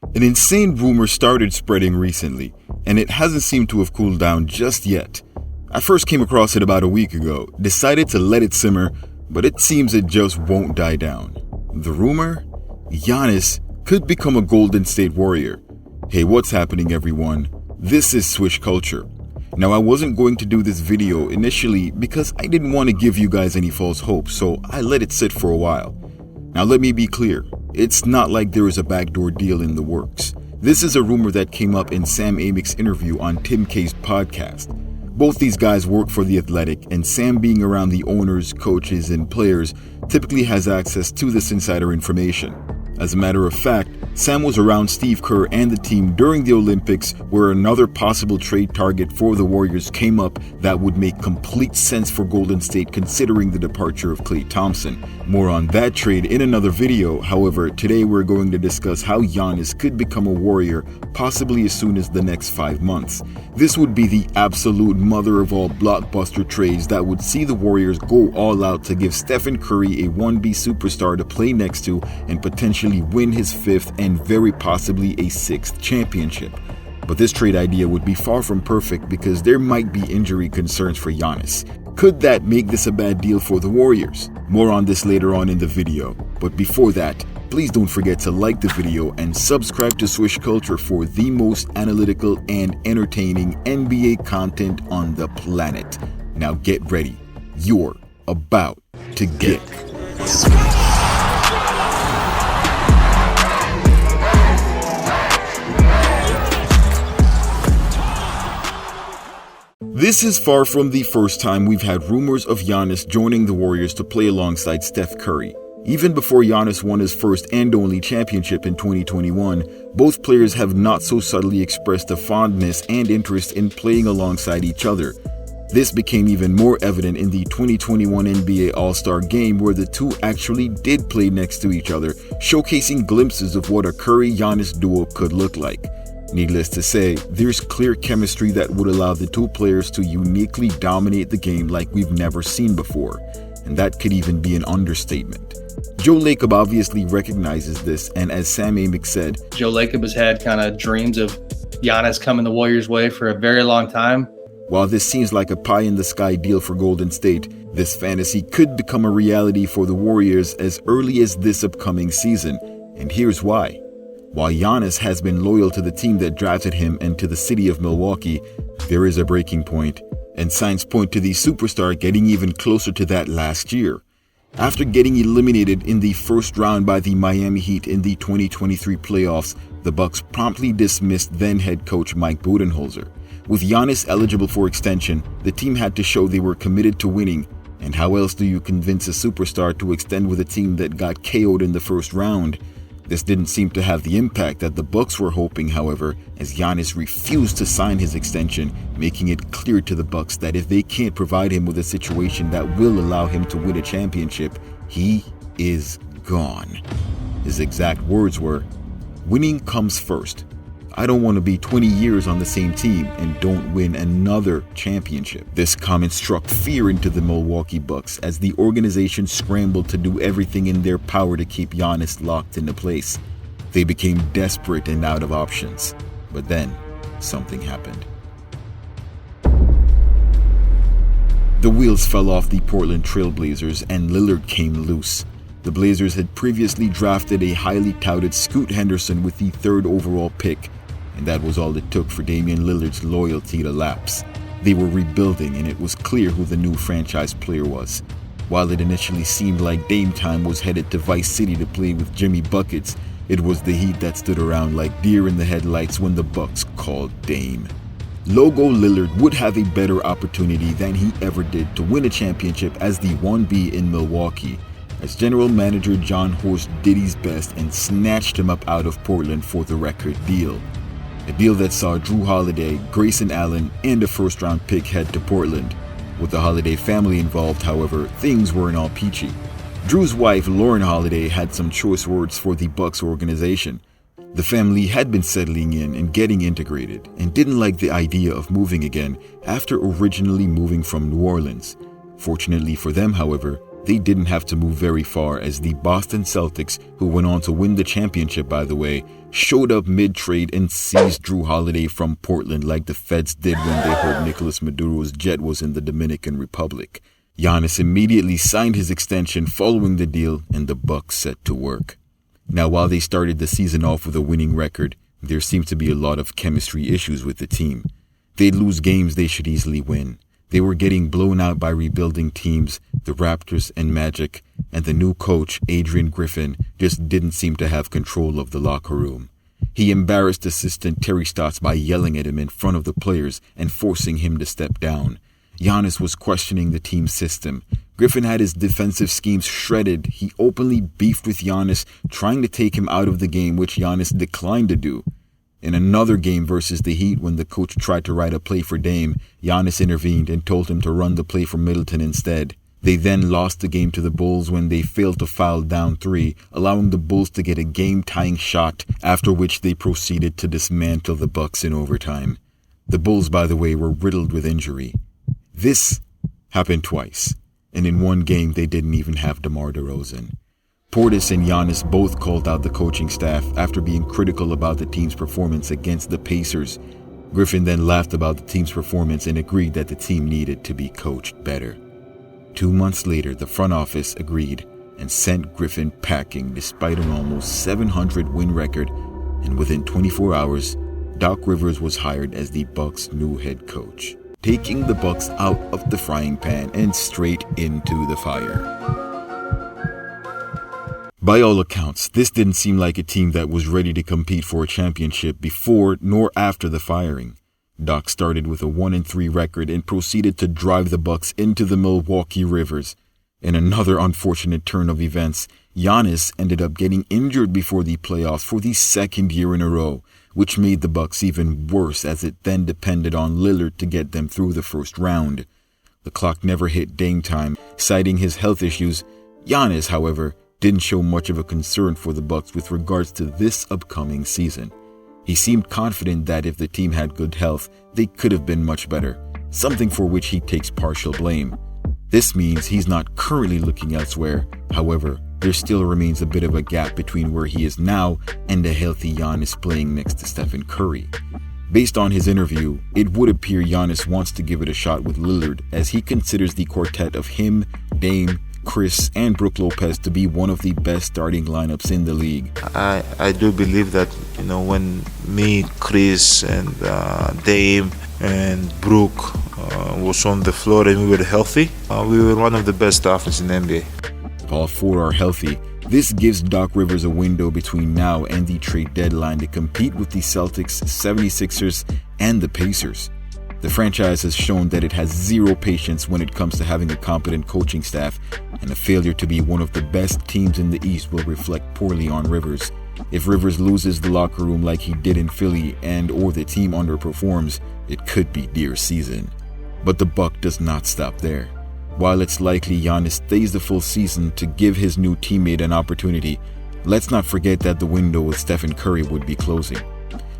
An insane rumor started spreading recently, and it hasn't seemed to have cooled down just yet. I first came across it about a week ago, decided to let it simmer, but it seems it just won't die down. The rumor? Giannis could become a Golden State Warrior. Hey, what's happening, everyone? This is Swish Culture. Now, I wasn't going to do this video initially because I didn't want to give you guys any false hope, so I let it sit for a while. Now, let me be clear. It's not like there is a backdoor deal in the works. This is a rumor that came up in Sam Amick's interview on Tim K's podcast. Both these guys work for The Athletic, and Sam, being around the owners, coaches, and players, typically has access to this insider information. As a matter of fact, Sam was around Steve Kerr and the team during the Olympics, where another possible trade target for the Warriors came up that would make complete sense for Golden State considering the departure of Klay Thompson. More on that trade in another video. However, today we're going to discuss how Giannis could become a Warrior possibly as soon as the next 5 months. This would be the absolute mother of all blockbuster trades that would see the Warriors go all out to give Stephen Curry a 1B superstar to play next to and potentially win his 5th and very possibly a 6th championship. But this trade idea would be far from perfect because there might be injury concerns for Giannis. Could that make this a bad deal for the Warriors? More on this later on in the video. But before that, please don't forget to like the video and subscribe to Swish Culture for the most analytical and entertaining NBA content on the planet. Now get ready. You're about to get This is far from the first time we've had rumors of Giannis joining the Warriors to play alongside Steph Curry. Even before Giannis won his first and only championship in 2021, both players have not so subtly expressed a fondness and interest in playing alongside each other. This became even more evident in the 2021 NBA All-Star Game, where the two actually did play next to each other, showcasing glimpses of what a Curry-Giannis duo could look like. Needless to say, there's clear chemistry that would allow the two players to uniquely dominate the game like we've never seen before, and that could even be an understatement. Joe Lacob obviously recognizes this, and as Sam Amick said, Joe Lacob has had kind of dreams of Giannis coming the Warriors' way for a very long time. While this seems like a pie-in-the-sky deal for Golden State, this fantasy could become a reality for the Warriors as early as this upcoming season, and here's why. While Giannis has been loyal to the team that drafted him and to the city of Milwaukee, there is a breaking point, and signs point to the superstar getting even closer to that last year. After getting eliminated in the first round by the Miami Heat in the 2023 playoffs, the Bucks promptly dismissed then head coach Mike Budenholzer. With Giannis eligible for extension, the team had to show they were committed to winning, and how else do you convince a superstar to extend with a team that got KO'd in the first round? This didn't seem to have the impact that the Bucks were hoping, however, as Giannis refused to sign his extension, making it clear to the Bucks that if they can't provide him with a situation that will allow him to win a championship, he is gone. His exact words were, "Winning comes first. I don't want to be 20 years on the same team and don't win another championship." This comment struck fear into the Milwaukee Bucks as the organization scrambled to do everything in their power to keep Giannis locked into place. They became desperate and out of options. But then, something happened. The wheels fell off the Portland Trail Blazers and Lillard came loose. The Blazers had previously drafted a highly touted Scoot Henderson with the 3rd overall pick, and that was all it took for Damian Lillard's loyalty to lapse. They were rebuilding, and it was clear who the new franchise player was. While it initially seemed like Dame time was headed to Vice City to play with Jimmy Buckets, it was the Heat that stood around like deer in the headlights when the Bucks called Dame. Logo Lillard would have a better opportunity than he ever did to win a championship as the 1B in Milwaukee, as general manager John Horst did his best and snatched him up out of Portland for the record deal. A deal that saw Drew Holiday, Grayson Allen, and a first-round pick head to Portland. With the Holiday family involved, however, things weren't all peachy. Drew's wife, Lauren Holiday, had some choice words for the Bucks organization. The family had been settling in and getting integrated, and didn't like the idea of moving again after originally moving from New Orleans. Fortunately for them, however, they didn't have to move very far as the Boston Celtics, who went on to win the championship by the way, showed up mid-trade and seized Jrue Holiday from Portland like the Feds did when they heard Nicolas Maduro's jet was in the Dominican Republic. Giannis immediately signed his extension following the deal, and the Bucks set to work. Now, while they started the season off with a winning record, there seemed to be a lot of chemistry issues with the team. They'd lose games they should easily win. They were getting blown out by rebuilding teams, the Raptors and Magic, and the new coach, Adrian Griffin, just didn't seem to have control of the locker room. He embarrassed assistant Terry Stotts by yelling at him in front of the players and forcing him to step down. Giannis was questioning the team's system. Griffin had his defensive schemes shredded. He openly beefed with Giannis, trying to take him out of the game, which Giannis declined to do. In another game versus the Heat, when the coach tried to write a play for Dame, Giannis intervened and told him to run the play for Middleton instead. They then lost the game to the Bulls when they failed to foul down 3, allowing the Bulls to get a game-tying shot, after which they proceeded to dismantle the Bucks in overtime. The Bulls, by the way, were riddled with injury. This happened twice, and in one game they didn't even have DeMar DeRozan. Portis and Giannis both called out the coaching staff after being critical about the team's performance against the Pacers. Griffin then laughed about the team's performance and agreed that the team needed to be coached better. 2 months later, the front office agreed and sent Griffin packing despite an almost 700 win record, and within 24 hours, Doc Rivers was hired as the Bucks' new head coach, taking the Bucks out of the frying pan and straight into the fire. By all accounts, this didn't seem like a team that was ready to compete for a championship before nor after the firing. Doc started with a 1-3 record and proceeded to drive the Bucks into the Milwaukee Rivers. In another unfortunate turn of events, Giannis ended up getting injured before the playoffs for the second year in a row, which made the Bucks even worse as it then depended on Lillard to get them through the first round. The clock never hit Dame time, citing his health issues. Giannis, however, didn't show much of a concern for the Bucks with regards to this upcoming season. He seemed confident that if the team had good health, they could have been much better, something for which he takes partial blame. This means he's not currently looking elsewhere. However, there still remains a bit of a gap between where he is now and a healthy Giannis playing next to Stephen Curry. Based on his interview, it would appear Giannis wants to give it a shot with Lillard, as he considers the quartet of him, Dame, Chris, and Brook Lopez to be one of the best starting lineups in the league. I do believe that, when me, Chris, and Dame and Brook was on the floor and we were healthy, we were one of the best offenses in the NBA. If all four are healthy, this gives Doc Rivers a window between now and the trade deadline to compete with the Celtics, 76ers, and the Pacers. The franchise has shown that it has zero patience when it comes to having a competent coaching staff, and a failure to be one of the best teams in the East will reflect poorly on Rivers. If Rivers loses the locker room like he did in Philly or the team underperforms, it could be dear season. But the buck does not stop there. While it's likely Giannis stays the full season to give his new teammate an opportunity, let's not forget that the window with Stephen Curry would be closing.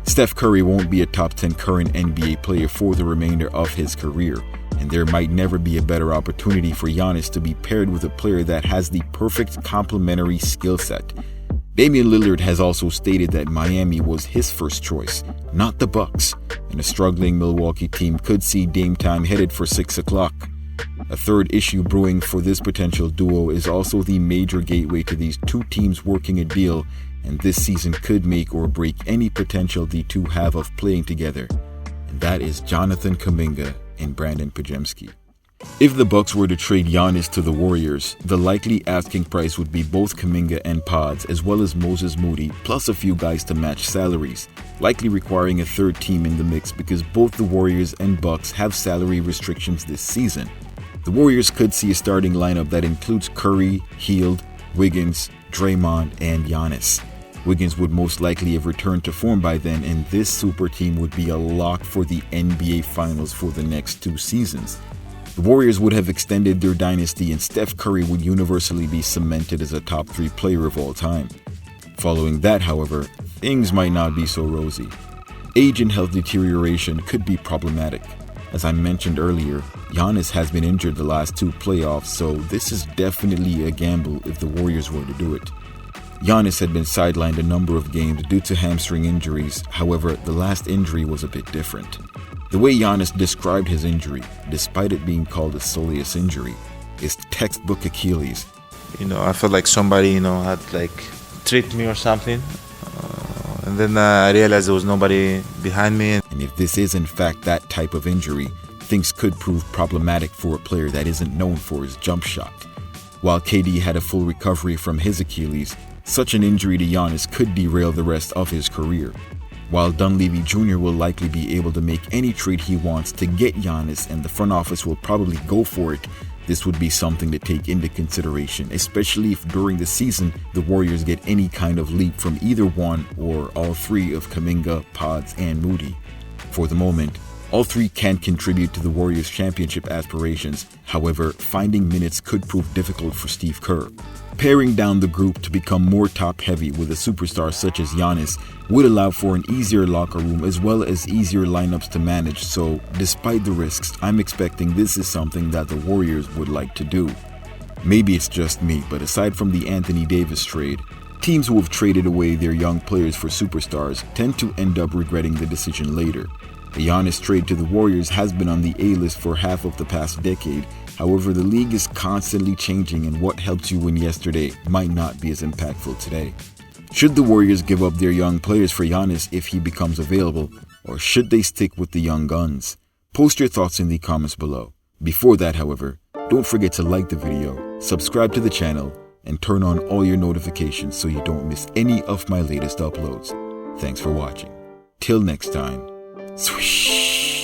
Steph Curry won't be a top 10 current NBA player for the remainder of his career, and there might never be a better opportunity for Giannis to be paired with a player that has the perfect complementary skill set. Damian Lillard has also stated that Miami was his first choice, not the Bucks, and a struggling Milwaukee team could see Dame time headed for 6 o'clock. A third issue brewing for this potential duo is also the major gateway to these two teams working a deal, and this season could make or break any potential the two have of playing together, and that is Jonathan Kuminga and Brandon Podziemski. If the Bucks were to trade Giannis to the Warriors, the likely asking price would be both Kuminga and Pods, as well as Moses Moody, plus a few guys to match salaries, likely requiring a third team in the mix because both the Warriors and Bucks have salary restrictions this season. The Warriors could see a starting lineup that includes Curry, Hield, Wiggins, Draymond, and Giannis. Wiggins would most likely have returned to form by then, and this super team would be a lock for the NBA Finals for the next 2 seasons. The Warriors would have extended their dynasty, and Steph Curry would universally be cemented as a top 3 player of all time. Following that, however, things might not be so rosy. Age and health deterioration could be problematic. As I mentioned earlier, Giannis has been injured the last 2 playoffs, so this is definitely a gamble if the Warriors were to do it. Giannis had been sidelined a number of games due to hamstring injuries. However, the last injury was a bit different. The way Giannis described his injury, despite it being called a soleus injury, is textbook Achilles. I felt like somebody, had like tripped me or something. And then I realized there was nobody behind me. And if this is in fact that type of injury, things could prove problematic for a player that isn't known for his jump shot. While KD had a full recovery from his Achilles, such an injury to Giannis could derail the rest of his career. While Dunleavy Jr. will likely be able to make any trade he wants to get Giannis, and the front office will probably go for it, this would be something to take into consideration, especially if during the season the Warriors get any kind of leap from either one or all 3 of Kuminga, Pods, and Moody. For the moment, all 3 can contribute to the Warriors' championship aspirations. However, finding minutes could prove difficult for Steve Kerr. Paring down the group to become more top-heavy with a superstar such as Giannis would allow for an easier locker room as well as easier lineups to manage, so despite the risks, I'm expecting this is something that the Warriors would like to do. Maybe it's just me, but aside from the Anthony Davis trade, teams who have traded away their young players for superstars tend to end up regretting the decision later. The Giannis trade to the Warriors has been on the A-list for half of the past decade. However, the league is constantly changing, and what helped you win yesterday might not be as impactful today. Should the Warriors give up their young players for Giannis if he becomes available, or should they stick with the young guns? Post your thoughts in the comments below. Before that, however, don't forget to like the video, subscribe to the channel, and turn on all your notifications so you don't miss any of my latest uploads. Thanks for watching. Till next time. Swish!